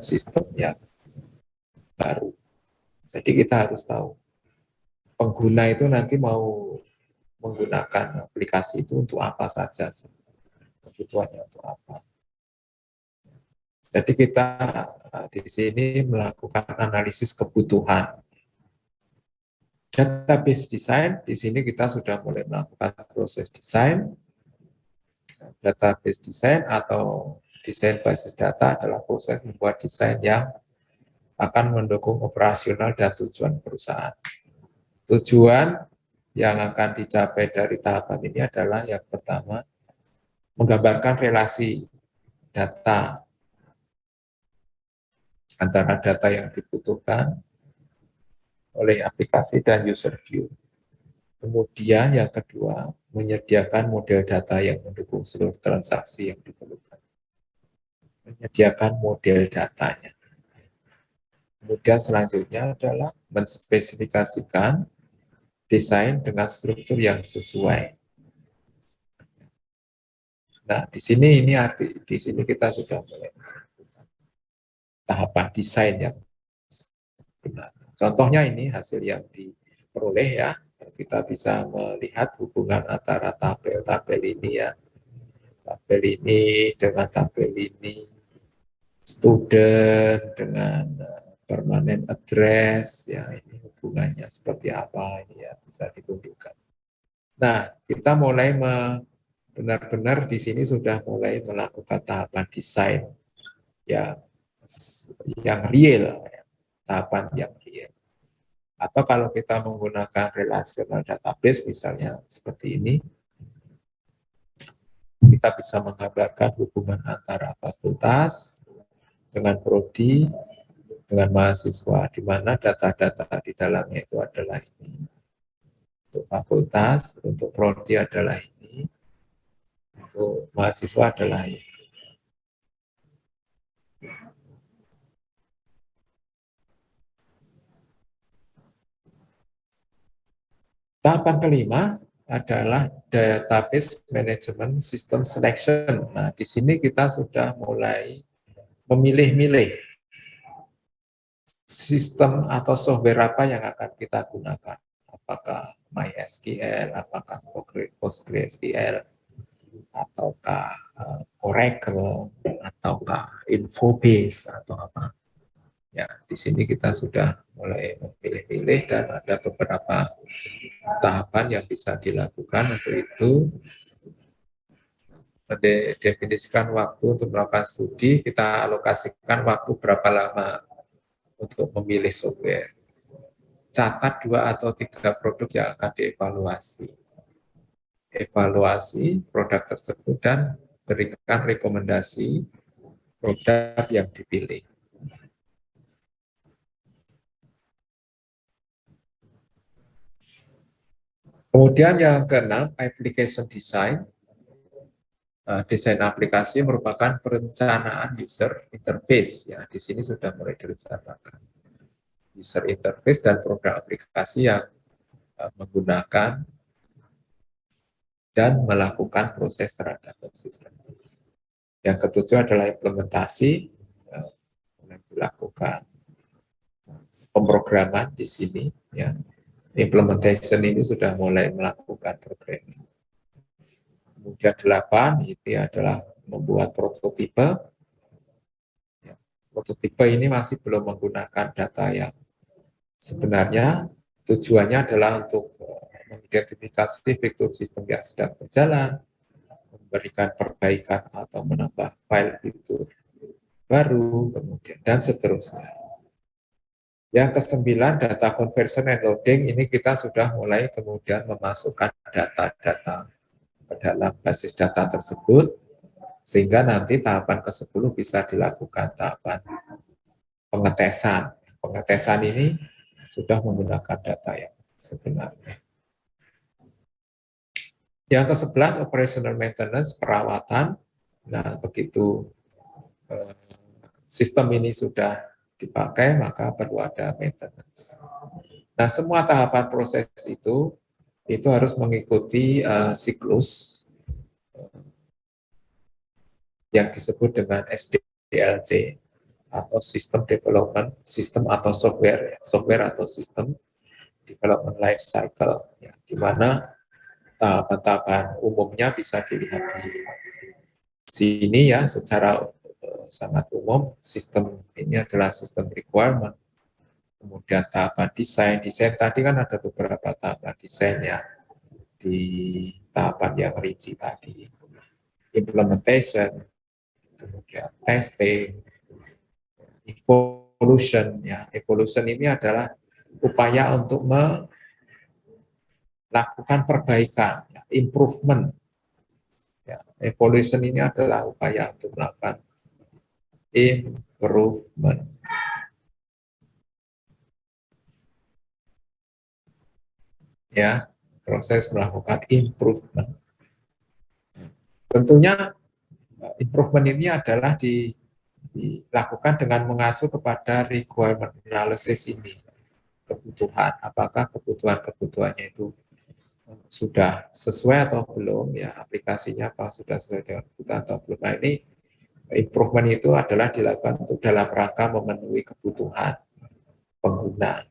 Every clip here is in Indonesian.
sistem yang baru. Jadi kita harus tahu pengguna itu nanti mau menggunakan aplikasi itu untuk apa saja, kebutuhannya untuk apa. Jadi kita di sini melakukan analisis kebutuhan. Database design, di sini kita sudah mulai melakukan proses desain. Database design atau desain basis data adalah proses membuat desain yang akan mendukung operasional dan tujuan perusahaan. Tujuan yang akan dicapai dari tahapan ini adalah yang pertama, menggambarkan relasi data antara data yang dibutuhkan oleh aplikasi dan user view. Kemudian yang kedua, menyediakan model data yang mendukung seluruh transaksi yang diperlukan. Menyediakan model datanya. Kemudian selanjutnya adalah menspesifikasikan desain dengan struktur yang sesuai. Nah, di sini kita sudah mulai tahapan desain yang benar. Contohnya ini hasil yang diperoleh ya. Kita bisa melihat hubungan antara tabel-tabel ini ya. Tabel ini dengan tabel ini, student dengan permanent address ya, ini hubungannya seperti apa ini ya, bisa ditunjukkan. Nah, kita mulai benar-benar di sini sudah mulai melakukan tahapan desain ya, yang real, tahapan yang real. Atau kalau kita menggunakan relational database misalnya seperti ini, kita bisa menggambarkan hubungan antara fakultas dengan prodi dengan mahasiswa, di mana data-data di dalamnya itu adalah ini. Untuk fakultas, untuk prodi adalah ini, untuk mahasiswa adalah ini. Tahapan kelima adalah database management system selection. Nah, di sini kita sudah mulai memilih-milih sistem atau software apa yang akan kita gunakan. Apakah MySQL, apakah PostgreSQL, ataukah Oracle, ataukah Infobase, atau apa. Ya, di sini kita sudah mulai memilih-pilih dan ada beberapa tahapan yang bisa dilakukan. Untuk itu, mendefinisikan waktu untuk melakukan studi, kita alokasikan waktu berapa lama untuk memilih software. Catat 2 atau 3 produk yang akan dievaluasi. Evaluasi produk tersebut dan berikan rekomendasi produk yang dipilih. Kemudian yang keenam, application design. Desain aplikasi merupakan perencanaan user interface. Ya, di sini sudah mulai direncanakan. User interface dan program aplikasi yang menggunakan dan melakukan proses terhadap sistem. Yang ketujuh adalah implementasi, dilakukan pemrograman di sini. Ya. Implementation ini sudah mulai melakukan programming. Kemudian 8 itu adalah membuat prototipe. Ya. Prototipe ini masih belum menggunakan data yang sebenarnya. Tujuannya adalah untuk mengidentifikasi fitur sistem yang sedang berjalan, memberikan perbaikan atau menambah file fitur baru, kemudian dan seterusnya. Yang kesembilan, data conversion and loading, ini kita sudah mulai kemudian memasukkan data-data ke dalam basis data tersebut, sehingga nanti tahapan ke-10 bisa dilakukan tahapan pengetesan. Pengetesan ini sudah menggunakan data yang sebenarnya. Yang ke-11, operational maintenance, perawatan. Nah, begitu sistem ini sudah dipakai, maka perlu ada maintenance. Nah, semua tahapan proses itu harus mengikuti siklus yang disebut dengan SDLC. atau sistem development, sistem atau software, software atau sistem development life cycle, ya, di mana tahapan-tahapan umumnya bisa dilihat di sini ya secara sangat umum. Sistem ini adalah sistem requirement, kemudian tahapan desain. Desain tadi kan ada beberapa tahapan desain ya di tahapan yang rinci tadi. Implementation, kemudian testing, evolution ya. Evolution ini adalah upaya untuk melakukan perbaikan, ya, improvement. Ya, evolution ini adalah upaya untuk melakukan improvement. Ya, proses melakukan improvement. Tentunya improvement ini adalah dilakukan dengan mengacu kepada requirement analysis ini, kebutuhan, apakah kebutuhannya itu sudah sesuai atau belum, ya aplikasinya apa sudah sesuai dengan kebutuhan atau belum. Nah ini improvement itu adalah dilakukan untuk dalam rangka memenuhi kebutuhan pengguna.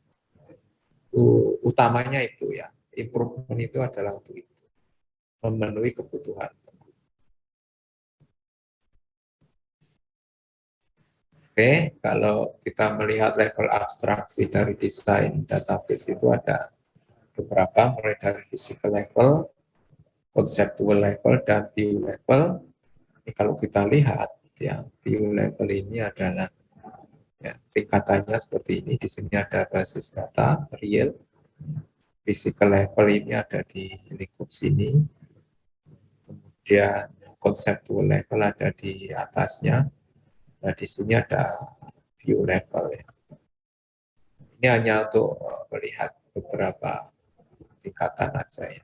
Utamanya itu ya, improvement itu adalah untuk itu, memenuhi kebutuhan. Oke, kalau kita melihat level abstraksi dari desain database itu ada beberapa, mulai dari physical level, conceptual level, dan view level. Ini kalau kita lihat, ya view level ini adalah ya, tingkatannya seperti ini. Di sini ada basis data real. Physical level ini ada di lingkup sini. Kemudian conceptual level ada di atasnya. Nah, di sini ada view level ya. Ini hanya untuk melihat beberapa tingkatan aja ya.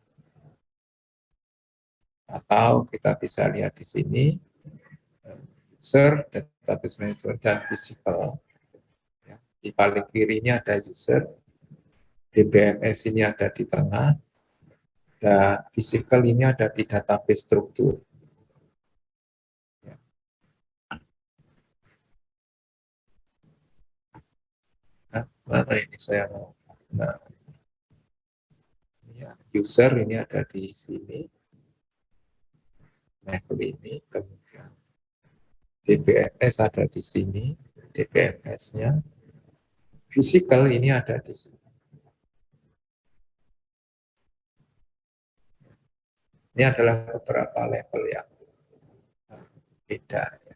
Atau kita bisa lihat di sini user, database management, dan physical. Ya. Di paling kiri ini ada user, DBMS ini ada di tengah, dan physical ini ada di database struktur. Ya. Nah, mana ini saya mau? Nah, ya, user ini ada di sini, level ini, kemudian DBMS ada di sini, DBMS-nya, physical ini ada di sini. Ini adalah beberapa level yang beda. Ya.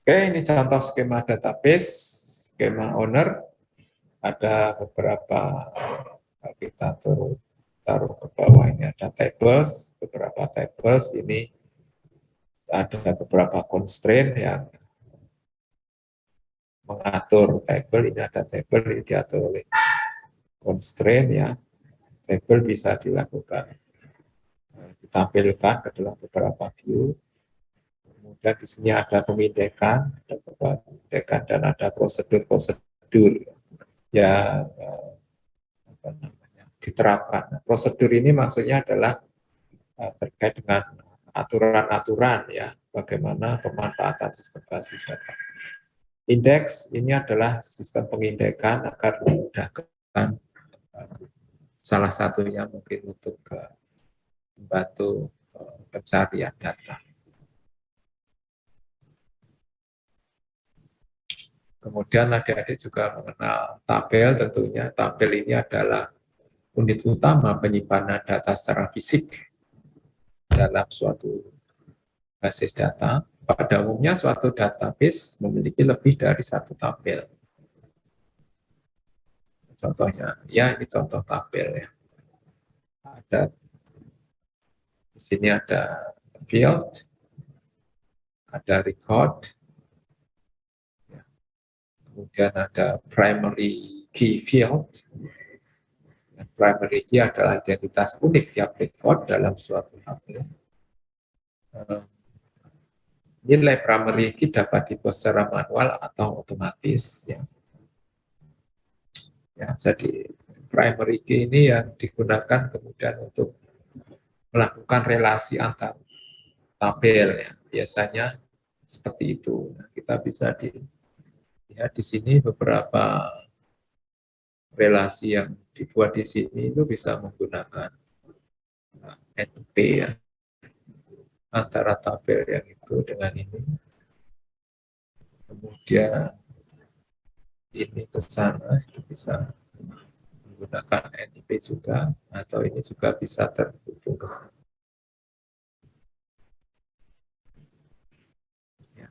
Oke, ini contoh skema database, skema owner. Ada beberapa, kita taruh ke bawah ini ada tables, beberapa tables. Ini ada beberapa constraint yang mengatur table. Ini ada table, ini diatur oleh constraint ya. Table bisa dilakukan, ditampilkan ke dalam beberapa view. Kemudian di sini ada pemindekan, dan ada prosedur-prosedur yang apa namanya, diterapkan. Nah, prosedur ini maksudnya adalah terkait dengan aturan-aturan ya, bagaimana pemanfaatan sistem basis data. Indeks ini adalah sistem pengindekan agar memudahkan, salah satunya mungkin untuk membantu pencarian data. Kemudian adik-adik juga mengenal tabel, tentunya tabel ini adalah unit utama penyimpanan data secara fisik dalam suatu basis data. Pada umumnya suatu database memiliki lebih dari satu tabel. Contohnya, ya ini contoh tabel ya. Ada di sini ada field, ada record, ya. Kemudian ada primary key field. Primary key adalah identitas unik tiap record dalam suatu tabel. Nilai primary key dapat dibuat secara manual atau otomatis. Ya. Ya, jadi primary key ini yang digunakan kemudian untuk melakukan relasi antar tabel ya. Biasanya seperti itu. Nah, kita bisa lihat di sini beberapa relasi yang dibuat di sini itu bisa menggunakan NP ya, antara tabel yang itu dengan ini. Kemudian ini ke sana itu bisa menggunakan NIP juga, atau ini juga bisa terhubung ke sana. Ya.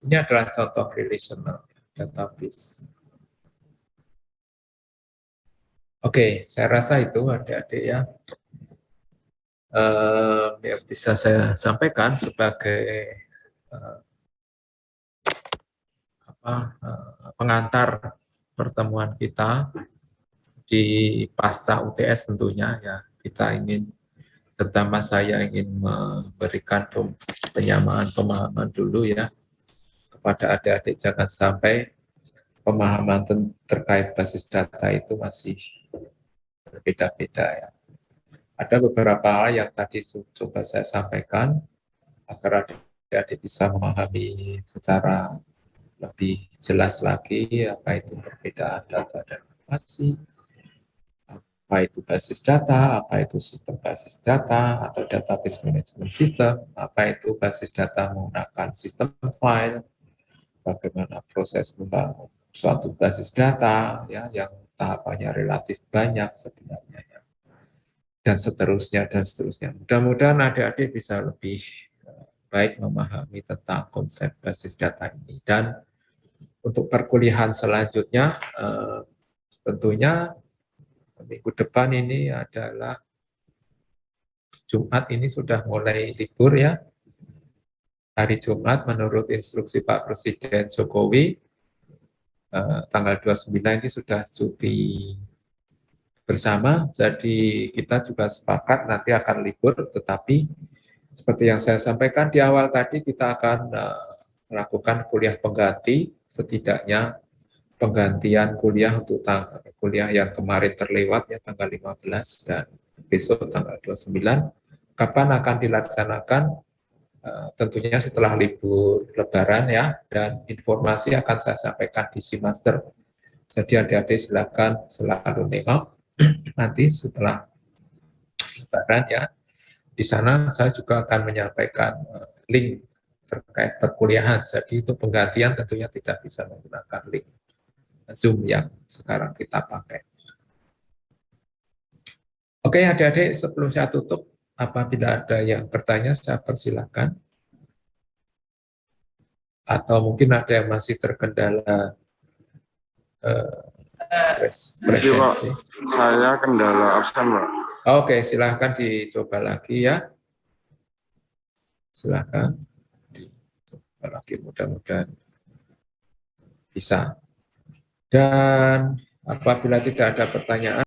Ini adalah contoh relational database. Oke, saya rasa itu adik-adik ya, yang bisa saya sampaikan sebagai pengantar pertemuan kita di pasca UTS tentunya ya. Kita ingin, terutama saya ingin memberikan penyamaan pemahaman dulu ya kepada adik-adik, jangan sampai pemahaman terkait basis data itu masih berbeda-beda ya. Ada beberapa hal yang tadi coba saya sampaikan agar adik-adik bisa memahami secara lebih jelas lagi apa itu perbedaan data dan informasi, apa itu basis data, apa itu sistem basis data atau database management system, apa itu basis data menggunakan sistem file, bagaimana proses membangun suatu basis data ya yang tahapannya relatif banyak sebenarnya ya. Dan seterusnya dan seterusnya. Mudah-mudahan adik-adik bisa lebih baik memahami tentang konsep basis data ini. Dan untuk perkuliahan selanjutnya tentunya minggu depan ini adalah Jumat, ini sudah mulai libur ya. Hari Jumat menurut instruksi Pak Presiden Jokowi tanggal 29 ini sudah cuti bersama, jadi kita juga sepakat nanti akan libur, tetapi seperti yang saya sampaikan di awal tadi, kita akan melakukan kuliah pengganti, setidaknya penggantian kuliah untuk kuliah yang kemarin terlewat ya tanggal 15 dan besok tanggal 29. Kapan akan dilaksanakan? Tentunya setelah libur Lebaran ya, dan informasi akan saya sampaikan di Simaster. Jadi adik-adik silakan selalu nengok nanti setelah Lebaran ya. Di sana saya juga akan menyampaikan link terkait perkuliahan. Jadi itu penggantian tentunya tidak bisa menggunakan link Zoom yang sekarang kita pakai. Oke adik-adik, sebelum saya tutup, apabila ada yang bertanya saya persilahkan. Atau mungkin ada yang masih terkendala presensi. Saya kendala absen, Pak. Oke, silahkan dicoba lagi ya. Silahkan dicoba lagi, mudah-mudahan bisa. Dan apabila tidak ada pertanyaan,